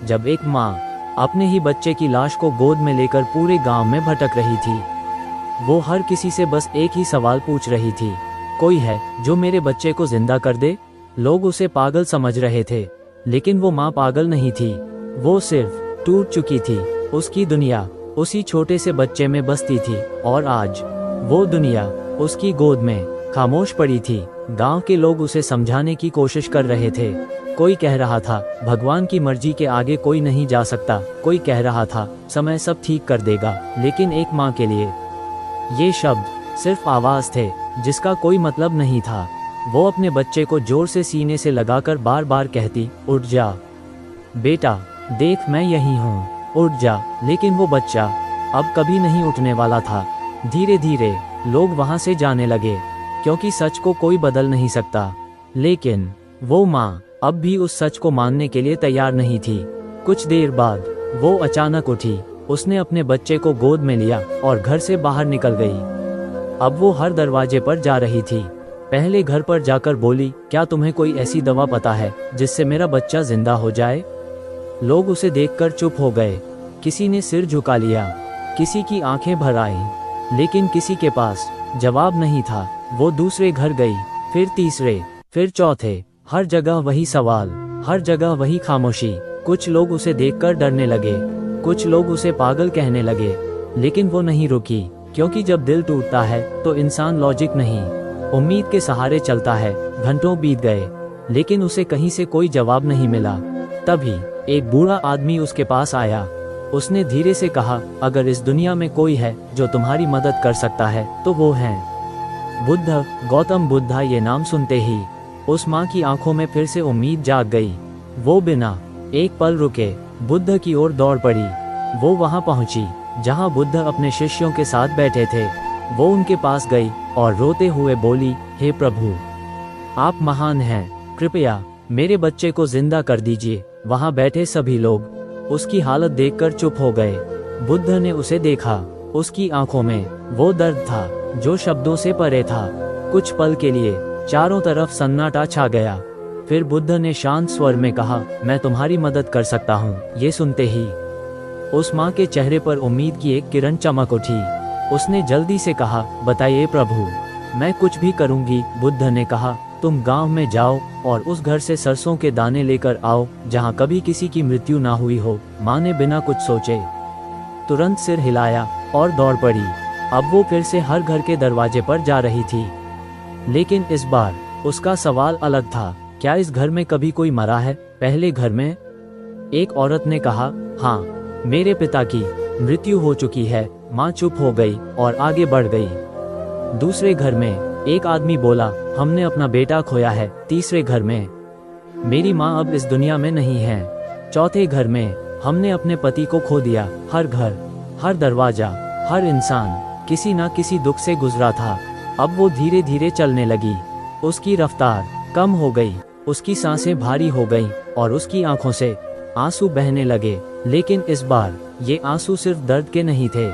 जब एक माँ अपने ही बच्चे की लाश को गोद में लेकर पूरे गांव में भटक रही थी। वो हर किसी से बस एक ही सवाल पूछ रही थी, कोई है जो मेरे बच्चे को जिंदा कर दे? लोग उसे पागल समझ रहे थे, लेकिन वो माँ पागल नहीं थी। वो सिर्फ टूट चुकी थी। उसकी दुनिया उसी छोटे से बच्चे में बसती थी और आज वो दुनिया उसकी गोद में खामोश पड़ी थी। गांव के लोग उसे समझाने की कोशिश कर रहे थे। कोई कह रहा था भगवान की मर्जी के आगे कोई नहीं जा सकता, कोई कह रहा था समय सब ठीक कर देगा। लेकिन एक माँ के लिए ये शब्द सिर्फ आवाज थे जिसका कोई मतलब नहीं था। वो अपने बच्चे को जोर से सीने से लगाकर बार बार कहती, उठ जा बेटा, देख मैं यहीं हूँ, उठ जा। लेकिन वो बच्चा अब कभी नहीं उठने वाला था। धीरे धीरे लोग वहां से जाने लगे, क्योंकि सच को कोई बदल नहीं सकता। लेकिन वो माँ अब भी उस सच को मानने के लिए तैयार नहीं थी। कुछ देर बाद वो अचानक उठी। उसने अपने बच्चे को गोद में लिया और घर से बाहर निकल गई। अब वो हर दरवाजे पर जा रही थी। पहले घर पर जाकर बोली, क्या तुम्हें कोई ऐसी दवा पता है जिससे मेरा बच्चा जिंदा हो जाए? लोग उसे देखकर चुप हो गए। किसी ने सिर झुका लिया, किसी की आंखें भर आईं, लेकिन किसी के पास जवाब नहीं था। वो दूसरे घर गई, फिर तीसरे, फिर चौथे। हर जगह वही सवाल, हर जगह वही खामोशी। कुछ लोग उसे देखकर डरने लगे, कुछ लोग उसे पागल कहने लगे, लेकिन वो नहीं रुकी, क्योंकि जब दिल टूटता है तो इंसान लॉजिक नहीं, उम्मीद के सहारे चलता है। घंटों बीत गए, लेकिन उसे कहीं से कोई जवाब नहीं मिला। तभी एक बूढ़ा आदमी उसके पास आया। उसने धीरे से कहा, अगर इस दुनिया में कोई है जो तुम्हारी मदद कर सकता है तो वो है बुद्ध। गौतम बुद्धा ये नाम सुनते ही उस माँ की आंखों में फिर से उम्मीद जाग गई। वो बिना एक पल रुके बुद्ध की ओर दौड़ पड़ी। वो वहां पहुंची जहां बुद्ध अपने शिष्यों के साथ बैठे थे। वो उनके पास गई और रोते हुए बोली, हे प्रभु, आप महान हैं, कृपया मेरे बच्चे को जिंदा कर दीजिए। वहां बैठे सभी लोग उसकी हालत देखकर चुप हो गए। बुद्ध ने उसे देखा। उसकी आंखों में वो दर्द था जो शब्दों से परे था। कुछ पल के लिए चारों तरफ सन्नाटा छा गया। फिर बुद्ध ने शांत स्वर में कहा, मैं तुम्हारी मदद कर सकता हूँ। ये सुनते ही उस माँ के चेहरे पर उम्मीद की एक किरण चमक उठी। उसने जल्दी से कहा, बताइए प्रभु, मैं कुछ भी करूँगी। बुद्ध ने कहा, तुम गांव में जाओ और उस घर से सरसों के दाने लेकर आओ जहाँ कभी किसी की मृत्यु ना हुई हो। माँ ने बिना कुछ सोचे तुरंत सिर हिलाया और दौड़ पड़ी। अब वो फिर से हर घर के दरवाजे पर जा रही थी, लेकिन इस बार उसका सवाल अलग था। क्या इस घर में कभी कोई मरा है? पहले घर में एक औरत ने कहा, हाँ, मेरे पिता की मृत्यु हो चुकी है। माँ चुप हो गई और आगे बढ़ गई। दूसरे घर में एक आदमी बोला, हमने अपना बेटा खोया है। तीसरे घर में, मेरी माँ अब इस दुनिया में नहीं है। चौथे घर में, हमने अपने पति को खो दिया। हर घर, हर दरवाजा, हर इंसान किसी ना किसी दुख से गुजरा था। अब वो धीरे धीरे चलने लगी। उसकी रफ्तार कम हो गई, उसकी सांसें भारी हो गईं और उसकी आंखों से आंसू बहने लगे। लेकिन इस बार ये आंसू सिर्फ दर्द के नहीं थे,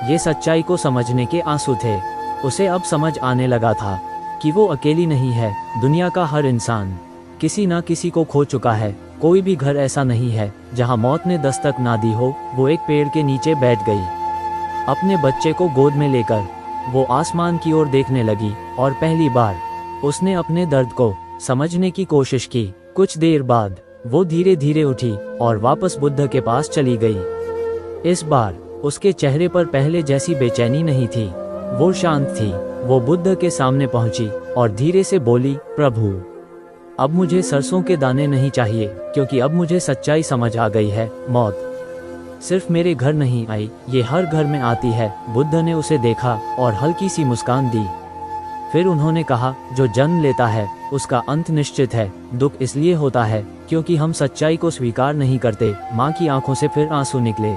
ये सच्चाई को समझने के आंसू थे। उसे अब समझ आने लगा था कि वो अकेली नहीं है। दुनिया का हर इंसान किसी ना किसी को खो चुका है। कोई भी घर ऐसा नहीं है जहां मौत ने दस्तक ना दी हो। वो एक पेड़ के नीचे बैठ गई। अपने बच्चे को गोद में लेकर वो आसमान की ओर देखने लगी और पहली बार उसने अपने दर्द को समझने की कोशिश की। कुछ देर बाद वो धीरे धीरे उठी और वापस बुद्ध के पास चली गई। इस बार उसके चेहरे पर पहले जैसी बेचैनी नहीं थी, वो शांत थी। वो बुद्ध के सामने पहुंची और धीरे से बोली, प्रभु, अब मुझे सरसों के दाने नहीं चाहिए, क्योंकि अब मुझे सच्चाई समझ आ गई है। मौत सिर्फ मेरे घर नहीं आई, ये हर घर में आती है। बुद्ध ने उसे देखा और हल्की सी मुस्कान दी। फिर उन्होंने कहा, जो जन्म लेता है उसका अंत निश्चित है। दुख इसलिए होता है क्योंकि हम सच्चाई को स्वीकार नहीं करते। माँ की आंखों से फिर आंसू निकले,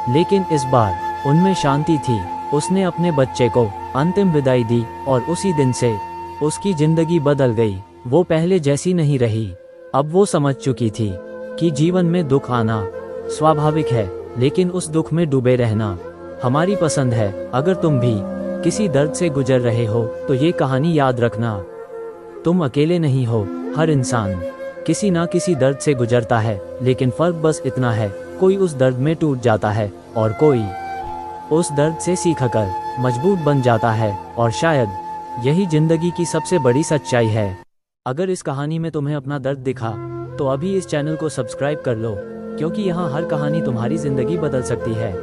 लेकिन इस बार उनमें शांति थी। उसने अपने बच्चे को अंतिम विदाई दी और उसी दिन से उसकी जिंदगी बदल गई। वो पहले जैसी नहीं रही। अब वो समझ चुकी थी कि जीवन में दुख आना स्वाभाविक है, लेकिन उस दुख में डूबे रहना हमारी पसंद है। अगर तुम भी किसी दर्द से गुजर रहे हो तो ये कहानी याद रखना, तुम अकेले नहीं हो। हर इंसान किसी ना किसी दर्द से गुजरता है, लेकिन फर्क बस इतना है, कोई उस दर्द में टूट जाता है और कोई उस दर्द से सीखकर मजबूत बन जाता है। और शायद यही जिंदगी की सबसे बड़ी सच्चाई है। अगर इस कहानी में तुम्हें अपना दर्द दिखा तो अभी इस चैनल को सब्सक्राइब कर लो, क्योंकि यहाँ हर कहानी तुम्हारी जिंदगी बदल सकती है।